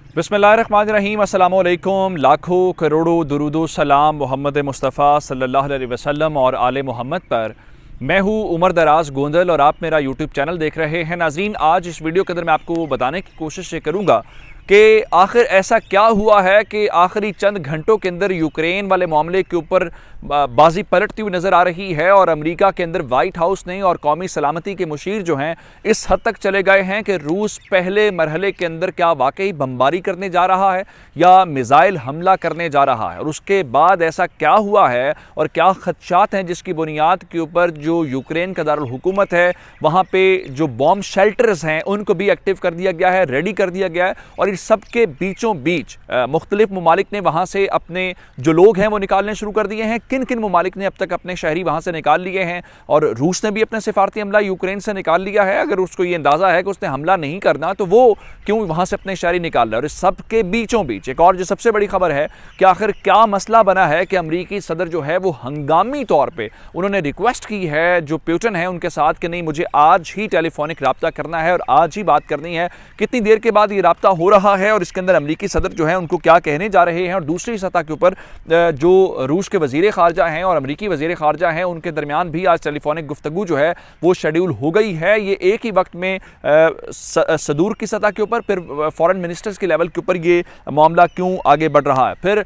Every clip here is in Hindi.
बिस्मिल्लाहिर्रहमानिर्रहीम, अस्सलामुअलैकुम। लाखों करोड़ों दुरूदो सलाम मोहम्मद मुस्तफ़ा सल्लल्लाहु अलैहि वसल्लम और आले मोहम्मद पर। मैं हूँ उमर दराज गोंदल और आप मेरा यूट्यूब चैनल देख रहे हैं। नाज़रीन, आज इस वीडियो के अंदर मैं आपको बताने की कोशिश ये करूँगा कि आखिर ऐसा क्या हुआ है कि आखिरी चंद घंटों के अंदर यूक्रेन वाले मामले के ऊपर बाजी पलटती हुई नज़र आ रही है और अमेरिका के अंदर वाइट हाउस ने और कौमी सलामती के मुशीर जो हैं इस हद तक चले गए हैं कि रूस पहले मरहले के अंदर क्या वाकई बमबारी करने जा रहा है या मिज़ाइल हमला करने जा रहा है, और उसके बाद ऐसा क्या हुआ है और क्या खदशात हैं जिसकी बुनियाद के ऊपर जो यूक्रेन का दारुल हुकूमत है वहाँ पर जो बॉम्ब शेल्टर्स हैं उनको भी एक्टिव कर दिया गया है, रेडी कर दिया गया है। और इस सब के बीचों बीच मुख्तलिफ ममालिक ने वहाँ से अपने जो लोग हैं वो निकालने शुरू कर दिए हैं। किन किन ममालिक ने अब तक अपने शहरी वहाँ से निकाल लिए हैं, और रूस ने भी अपने सिफारती हमला यूक्रेन से निकाल लिया है। अगर उसको ये अंदाज़ा है कि उसने हमला नहीं करना तो वो क्यों वहाँ से अपने शहरी निकाल रहा है। और इस सब के बीचों बीच एक और जो सबसे बड़ी खबर है कि आखिर क्या मसला बना है कि अमरीकी सदर जो है वो हंगामी तौर पर उन्होंने रिक्वेस्ट की है जो पुतिन है उनके साथ कि नहीं, मुझे आज ही टेलीफोनिक रब्ता करना है और आज ही बात करनी है। कितनी देर के बाद ये रब्ता हो रहा है और इसके अंदर अमरीकी सदर जो है उनको क्या कहने जा रहे हैं। और दूसरी सतह के ऊपर जो रूस के वजीर खारजा हैं और अमरीकी वजीर खारजा हैं उनके दरमियान भी आज टेलीफोनिक गुफ्तगू जो है वो शेड्यूल हो गई है। ये एक ही वक्त में सदूर की सतह के ऊपर, फिर फॉरेन मिनिस्टर्स के लेवल के ऊपर ये मामला क्यों आगे बढ़ रहा है। फिर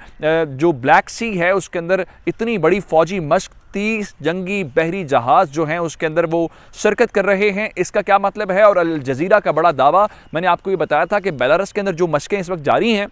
जो ब्लैक सी है उसके अंदर इतनी बड़ी फौजी मश्क, 30 जंगी बहरी जहाज जो हैं उसके अंदर वो शिरकत कर रहे हैं, इसका क्या मतलब है। और अल जजीरा का बड़ा दावा, मैंने आपको ये बताया था कि बेलारूस के अंदर जो मशकें इस वक्त जारी हैं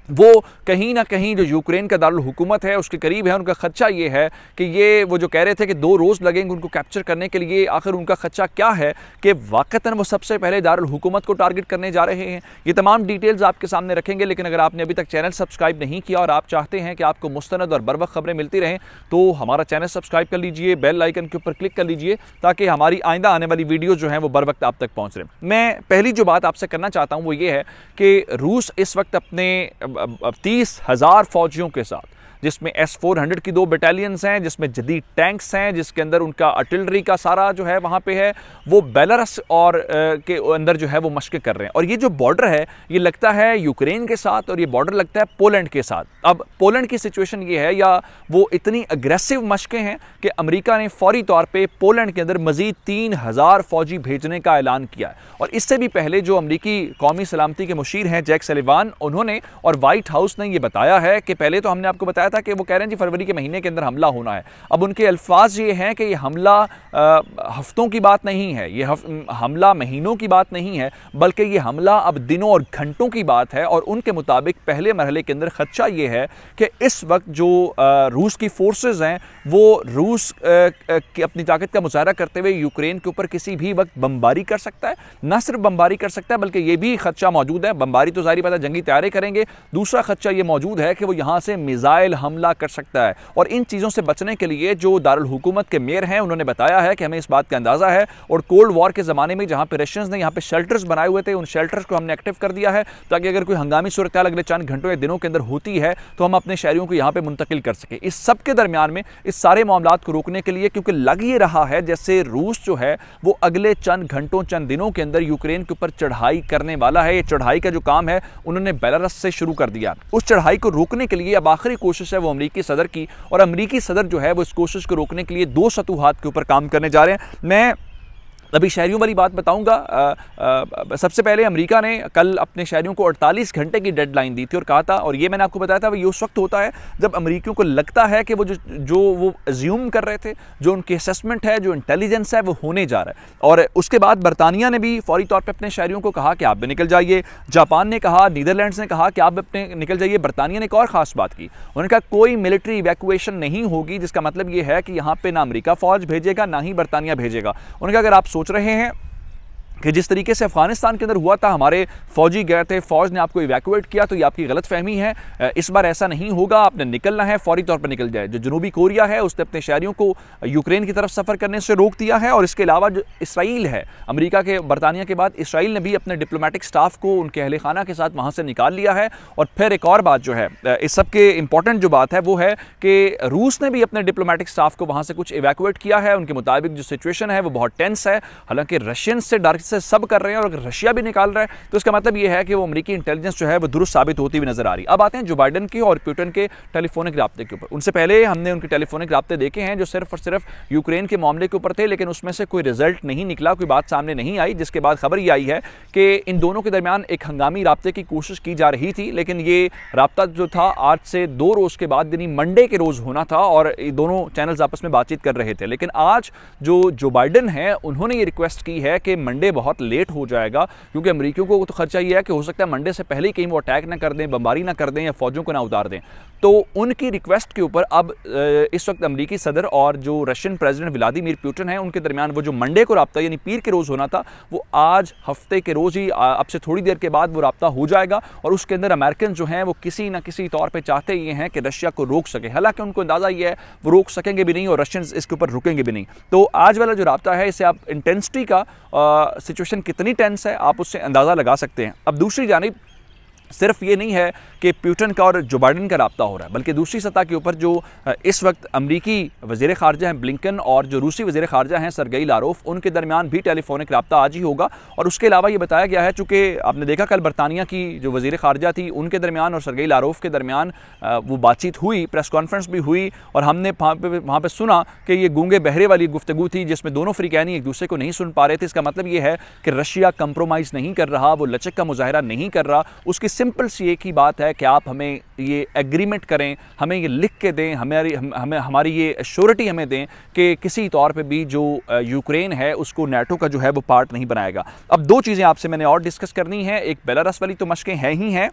वो कहीं ना कहीं जो यूक्रेन का दारुल हुकूमत है उसके करीब है। उनका खदशा ये है कि ये वो जो कह रहे थे कि 2 रोज़ लगेंगे उनको कैप्चर करने के लिए, आखिर उनका खदशा क्या है कि वाक़तन वो सबसे पहले दारुल हुकूमत को टारगेट करने जा रहे हैं। ये तमाम डिटेल्स आपके सामने रखेंगे, लेकिन अगर आपने अभी तक चैनल सब्सक्राइब नहीं किया और आप चाहते हैं कि आपको मुस्तनद और बरवक्त खबरें मिलती रहें तो हमारा चैनल सब्सक्राइब कर लीजिए, बेल आइकन के ऊपर क्लिक कर लीजिए ताकि हमारी आइंदा आने वाली वीडियो जो हैं वो बर वक्त आप तक पहुँच रहे। मैं पहली जो बात आपसे करना चाहता हूँ वो ये है कि रूस इस वक्त अपने 30,000 फौजियों के साथ, जिसमें S-400 की 2 बटालियंस हैं, जिसमें जदीद टैंक्स हैं, जिसके अंदर उनका आर्टिलरी का सारा जो है वहाँ पे है, वो बेलारूस और के अंदर जो है वो मशक़ें कर रहे हैं। और ये जो बॉर्डर है ये लगता है यूक्रेन के साथ और ये बॉर्डर लगता है पोलैंड के साथ। अब पोलैंड की सिचुएशन ये है या वो इतनी अग्रेसिव मशक़ें हैं कि अमेरिका ने फौरी तौर पर पोलैंड के अंदर मज़ीद 3,000 फौजी भेजने का ऐलान किया है। और इससे भी पहले जो अमरीकी कौमी सलामती के मुशीर हैं जैक सलिवान, उन्होंने और वाइट हाउस ने ये बताया है कि पहले तो हमने आपको बताया था कि वो कह रहे हैं जी फरवरी के महीने के अंदर हमला होना है। अब उनके अल्फाज ये हैं कि ये हमला हफ्तों की बात नहीं है, ये हमला महीनों की बात नहीं है, बल्कि ये हमला अब दिनों और घंटों की बात है। और उनके मुताबिक पहले मरहले के अंदर खदशा ये है कि इस वक्त जो रूस की फोर्सेस हैं वो रूस की अपनी ताकत का मुजाहरा करते हुए यूक्रेन के ऊपर किसी भी वक्त बमबारी कर सकता है। न सिर्फ बमबारी कर सकता है बल्कि ये भी खदशा मौजूद है, बमबारी तो जाहिर बात है जंगी तैयारी करेंगे, दूसरा खदशा ये मौजूद है कि वो यहाँ से मिसाइल हमला कर सकता है। और इन चीज़ों से बचने के लिए जो दारुल हुकूमत के मेयर हैं उन्होंने बताया है कि हमें इस बात का अंदाज़ा है और कोल्ड वॉर के ज़माने में जहाँ पे रशियंस ने यहाँ पे शेल्टर्स बनाए हुए थे उन शेल्टर्स को हमने एक्टिव कर दिया है ताकि अगर कोई हंगामी सूरत हाल अगले चंद घंटों या दिनों के अंदर होती है तो हम अपने शहरियों को यहाँ पे मुंतकिल कर सकें। इस सब के दरमियान में इस सारे मामलात को रोकने के लिए, क्योंकि लग ये रहा है जैसे रूस जो है वो अगले चंद घंटों चंद दिनों के अंदर यूक्रेन के ऊपर चढ़ाई करने वाला है। ये चढ़ाई का जो काम है उन्होंने बेलारूस से शुरू कर दिया। उस चढ़ाई को रोकने के लिए अब आखिरी कोशिश है वो अमरीकी सदर की, और अमरीकी सदर जो है वो इस कोशिश को रोकने के लिए 2 सतूहात के ऊपर काम करने जा रहे हैं। मैं अभी शहरियों वाली बात बताऊंगा। सबसे पहले अमेरिका ने कल अपने शहरियों को 48 घंटे की डेडलाइन दी थी और कहा था, और ये मैंने आपको बताया था, ये उस वक्त होता है जब अमेरिकियों को लगता है कि वो जो वो अज्यूम कर रहे थे, जो उनकी असेसमेंट है, जो इंटेलिजेंस है वो होने जा रहा है। और उसके बाद बरतानिया ने भी फौरी तौर पर अपने शहरियों को कहा कि आप भी निकल जाइए, जापान ने कहा, नीदरलैंड्स ने कहा कि आप अपने निकल जाइए। बरतानिया ने एक और ख़ास बात की, उन्होंने कहा कोई मिलिट्री इवैक्यूएशन नहीं होगी, जिसका मतलब ये है कि यहाँ पर ना अमेरिका फ़ौज भेजेगा ना ही बरतानिया भेजेगा। उन्होंने कहा अगर आप सोच रहे हैं कि जिस तरीके से अफगानिस्तान के अंदर हुआ था, हमारे फौजी गए थे, फौज ने आपको इवैक्यूएट किया, तो ये आपकी गलत फहमी है। इस बार ऐसा नहीं होगा, आपने निकलना है, फौरी तौर पर निकल जाए। जो जनूबी कोरिया है उसने अपने शहरियों को यूक्रेन की तरफ सफ़र करने से रोक दिया है। और इसके अलावा जो इसराइल है, अमेरिका के बरतानिया के बाद इसराइल ने भी अपने डिप्लोमेटिक स्टाफ को उनके अहले खाना के साथ वहाँ से निकाल लिया है। और फिर एक और बात जो है, इस सब के इंपॉर्टेंट जो बात है वो है कि रूस ने भी अपने डिप्लोमेटिक स्टाफ को वहाँ से कुछ इवैक्यूएट किया है। उनके मुताबिक जो सिचुएशन है वो बहुत टेंस है। हालांकि रशियन से डर से सब कर रहे हैं और अगर रशिया भी निकाल रहा है तो इसका मतलब ये है कि वो अमेरिकी इंटेलिजेंस जो है वो दुरुस्त साबित होती हुई नजर आ रही है। अब आते हैं जो बाइडन के और पुतिन के टेलीफोनिक राब्ते के ऊपर। उनसे पहले हमने उनके टेलीफोनिक राब्ते देखे हैं जो सिर्फ और सिर्फ यूक्रेन के मामले के ऊपर थे, लेकिन उसमें से कोई रिजल्ट नहीं निकला, कोई बात सामने नहीं आई, जिसके बाद खबर ये आई है कि इन दोनों के दरमियान एक हंगामी राब्ते की कोशिश की जा रही थी, लेकिन ये राब्ता जो था आज से 2 रोज के बाद यानी मंडे के रोज होना था और दोनों चैनल्स आपस में बातचीत कर रहे थे। लेकिन आज जो बाइडन है उन्होंने ये रिक्वेस्ट की है कि मंडे बहुत लेट हो जाएगा, क्योंकि अमेरिकियों को तो खर्चा ये है कि हो सकता है मंडे से पहले ही कहीं वो अटैक ना कर दें, बमबारी ना कर दें या फौजों को ना उतार दें। तो उनकी रिक्वेस्ट के ऊपर अब इस वक्त अमेरिकी सदर और जो रशियन प्रेसिडेंट व्लादिमीर पुतिन है उनके दरमियान वो जो मंडे को राब्ता यानी पीर के रोज होना था वो आज हफ्ते के रोज ही अब से थोड़ी देर के बाद वो राब्ता हो जाएगा। और उसके अंदर अमेरिकन जो हैं वो किसी ना किसी तौर पे चाहते ये हैं कि रशिया को रोक सके, हालांकि उनको अंदाजा ये है वो रोक सकेंगे भी नहीं और रशियंस इसके ऊपर रुकेंगे भी नहीं। तो आज वाला जो राब्ता है इससे आप इंटेंसिटी का सिचुएशन कितनी टेंस है आप उससे अंदाजा लगा सकते हैं। अब दूसरी जानिब सिर्फ ये नहीं है कि पुतिन का और जो बाइडन का राब्ता हो रहा है, बल्कि दूसरी सतह के ऊपर जो इस वक्त अमरीकी वज़ीर ख़ारजा हैं ब्लिंकन और जो रूसी वज़ीर ख़ारजा हैं सरगेई लारोफ, उनके दरमियान भी टेलीफोनिक राब्ता आज ही होगा। और उसके अलावा ये बताया गया है, चूँकि आपने देखा कल बरतानिया की जो वज़ीर ख़ारजा थी उनके दरमियान और सरगेई लारोफ के दरमियान वो बातचीत हुई, प्रेस कॉन्फ्रेंस भी हुई और हमने वहाँ पर सुना कि ये गूंगे बहरे वाली गुफ्तगू थी जिसमें दोनों फ़रीक़ैनी एक दूसरे को नहीं सुन पा रहे थे। इसका मतलब ये है कि रशिया कंप्रोमाइज़ नहीं कर रहा, वो लचक का मुजाहरा नहीं कर रहा, उसकी सिंपल सी एक ही बात है कि आप हमें ये एग्रीमेंट करें, हमें ये लिख के दें, हमारी ये श्योरिटी हमें दें कि किसी तौर पे भी जो यूक्रेन है उसको नाटो का जो है वो पार्ट नहीं बनाएगा। अब 2 चीज़ें आपसे मैंने और डिस्कस करनी है। एक बेलारस वाली तो मशकें हैं ही हैं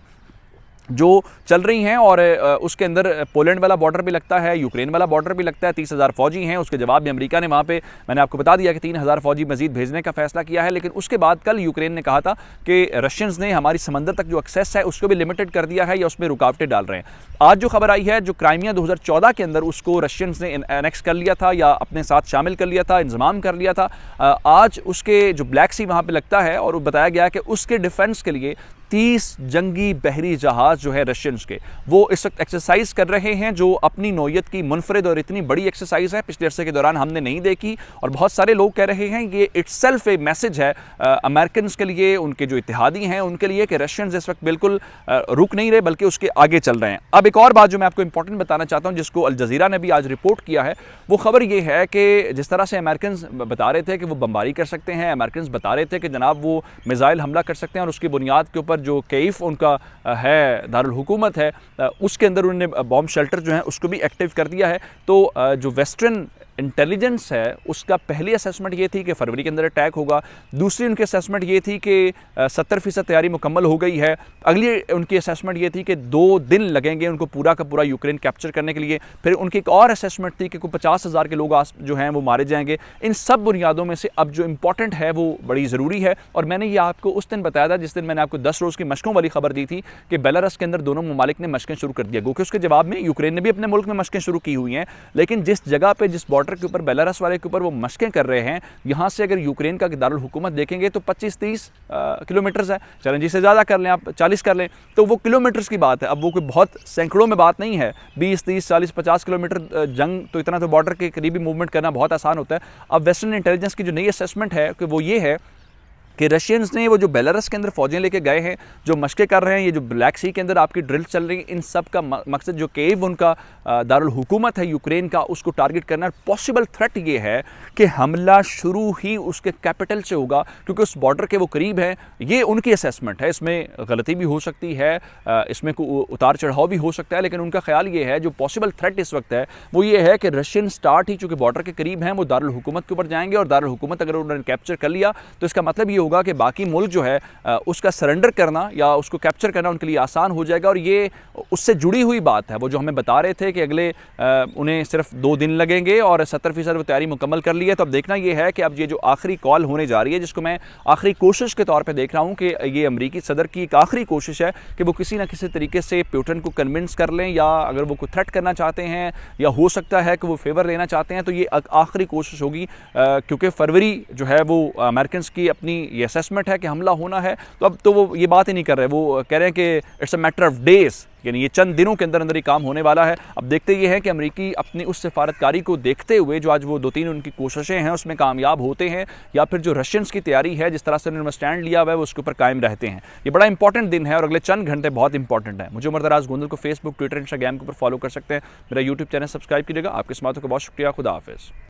जो चल रही हैं और उसके अंदर पोलैंड वाला बॉर्डर भी लगता है, यूक्रेन वाला बॉर्डर भी लगता है। 30,000 फौजी हैं। उसके जवाब में अमेरिका ने वहाँ पे मैंने आपको बता दिया कि 3,000 फौजी मजीद भेजने का फैसला किया है। लेकिन उसके बाद कल यूक्रेन ने कहा था कि रशियंस ने हमारी समंदर तक जो एक्सेस है उसको भी लिमिटेड कर दिया है या उसमें रुकावटें डाल रहे हैं। आज जो खबर आई है, जो क्राइमिया 2014 के अंदर उसको रशियंस ने एनेक्स कर लिया था या अपने साथ शामिल कर लिया था, इंजमाम कर लिया था, आज उसके जो ब्लैक सी वहाँ पर लगता है और बताया गया कि उसके डिफेंस के लिए 30 जंगी बहरी जहाज जो है रशियंस के वो इस वक्त एक्सरसाइज कर रहे हैं, जो अपनी नौयत की मुनफरिद और इतनी बड़ी एक्सरसाइज है, पिछले अरसे के दौरान हमने नहीं देखी। और बहुत सारे लोग कह रहे हैं ये इट्सेल्फ ए मैसेज है अमेरिकन के लिए, उनके जो इत्तेहादी हैं उनके लिए, कि रशियंस इस वक्त बिल्कुल रुक नहीं रहे बल्कि उसके आगे चल रहे हैं। अब एक और बात जो मैं आपको इंपॉर्टेंट बताना चाहता हूँ जिसको अल जज़ीरा ने भी आज रिपोर्ट किया है, वो खबर ये है कि जिस तरह से अमेरिकन बता रहे थे कि वो बमबारी कर सकते हैं, अमेरिकन बता रहे थे कि जनाब वो मिसाइल हमला कर सकते हैं और उसकी बुनियाद के ऊपर जो कैफ उनका है दारुल हुकूमत है उसके अंदर उन्होंने बॉम्ब शेल्टर जो है उसको भी एक्टिव कर दिया है। तो जो वेस्टर्न इंटेलिजेंस है उसका पहली असेसमेंट ये थी कि फरवरी के अंदर अटैक होगा, दूसरी उनकी असेसमेंट ये थी कि 70% तैयारी मुकम्मल हो गई है, अगली उनकी असेसमेंट ये थी कि 2 दिन लगेंगे उनको पूरा का पूरा यूक्रेन कैप्चर करने के लिए, फिर उनकी एक और असेसमेंट थी कि कोई 50,000 के लोग जो हैं वो मारे जाएंगे। इन सब बुनियादों में से अब जो इंपॉर्टेंट है वो बड़ी ज़रूरी है और मैंने ये आपको उस दिन बताया था जिस दिन मैंने आपको 10 रोज़ की मशकों वाली खबर दी थी कि बेलारस के अंदर दोनों ममालिक ने मशकें शुरू कर दिया, क्योंकि उसके जवाब में यूक्रेन ने भी अपने मुल्क में मशकें शुरू की हुई हैं, लेकिन जिस जगह पर जिस बॉर्डर के ऊपर बेलारस वाले के ऊपर वो मशकें कर रहे हैं, यहाँ से अगर यूक्रेन का दारुल हुकूमत देखेंगे तो 25-30 किलोमीटर है, चलें जिससे ज़्यादा कर लें आप 40 कर लें तो वो किलोमीटर्स की बात है। अब वो कोई बहुत सैकड़ों में बात नहीं है, 20, 30, 40, 50 किलोमीटर जंग तो इतना तो बॉर्डर के करीबी मूवमेंट करना बहुत आसान होता है। अब वेस्टर्न इंटेलिजेंस की जो नई असेसमेंट है कि वो ये है कि रशियंस ने वो जो बेलारस के अंदर फौजें लेके गए हैं, जो मशक़ें कर रहे हैं, ये जो ब्लैक सी के अंदर आपकी ड्रिल चल रही है, इन सब का मकसद जो केव उनका दारुल हुकूमत है यूक्रेन का उसको टारगेट करना। पॉसिबल थ्रेट ये है कि हमला शुरू ही उसके कैपिटल से होगा क्योंकि उस बॉर्डर के वो करीब है। ये उनकी असेसमेंट है, इसमें गलती भी हो सकती है, इसमें उतार चढ़ाव भी हो सकता है, लेकिन उनका ख्याल ये है जो पॉसिबल थ्रेट इस वक्त है वो ये है कि रशियन स्टार्ट ही चूँकि बॉर्डर के करीब हैं वो दारुल हुकूमत के ऊपर जाएंगे और दारुल हुकूमत अगर उन्होंने कैप्चर कर लिया तो इसका मतलब ये होगा कि बाकी मुल्क जो है उसका सरेंडर करना या उसको कैप्चर करना उनके लिए आसान हो जाएगा। और ये उससे जुड़ी हुई बात है, वो जो हमें बता रहे थे कि अगले उन्हें सिर्फ 2 दिन लगेंगे और 70% वो तैयारी मुकम्मल कर ली है। तो अब देखना ये है कि अब ये जो आखिरी कॉल होने जा रही है, जिसको मैं आखिरी कोशिश के तौर पर देख रहा हूँ कि ये अमरीकी सदर की एक आखिरी कोशिश है कि वो किसी न किसी तरीके से पुतिन को कन्विंस कर लें, या अगर वो कोई थ्रेट करना चाहते हैं या हो सकता है कि वो फेवर लेना चाहते हैं तो ये आखिरी कोशिश होगी, क्योंकि फरवरी जो है वो अमेरिकन की अपनी ये असेसमेंट है कि हमला होना है, तो अब तो वो ये बात ही नहीं कर रहे, वो कह रहे हैं कि it's a matter of days, यानी ये चंद दिनों के अंदर अंदर ही काम होने वाला है। अब देखते ये हैं कि अमेरिकी अपनी उस सिफारतकारी को देखते हुए जो आज वो 2-3 उनकी कोशिशें हैं उसमें कामयाब होते हैं, या फिर जो रशियंस की तैयारी है, जिस तरह से उन्होंने स्टैंड लिया हुआ है, वो उसके ऊपर कायम रहते हैं। ये बड़ा इंपॉर्टेंट दिन है और अगले चंद घंटे बहुत इंपॉर्टेंट है। मुझे उमर दराज गोंदल को फेसबुक, ट्विटर, इंस्टाग्राम के ऊपर फॉलो कर सकते हैं। मेरा यूट्यूब चैनल सब्सक्राइब कीजिएगा। आपके समातों का बहुत शुक्रिया। खुदा हाफिज़।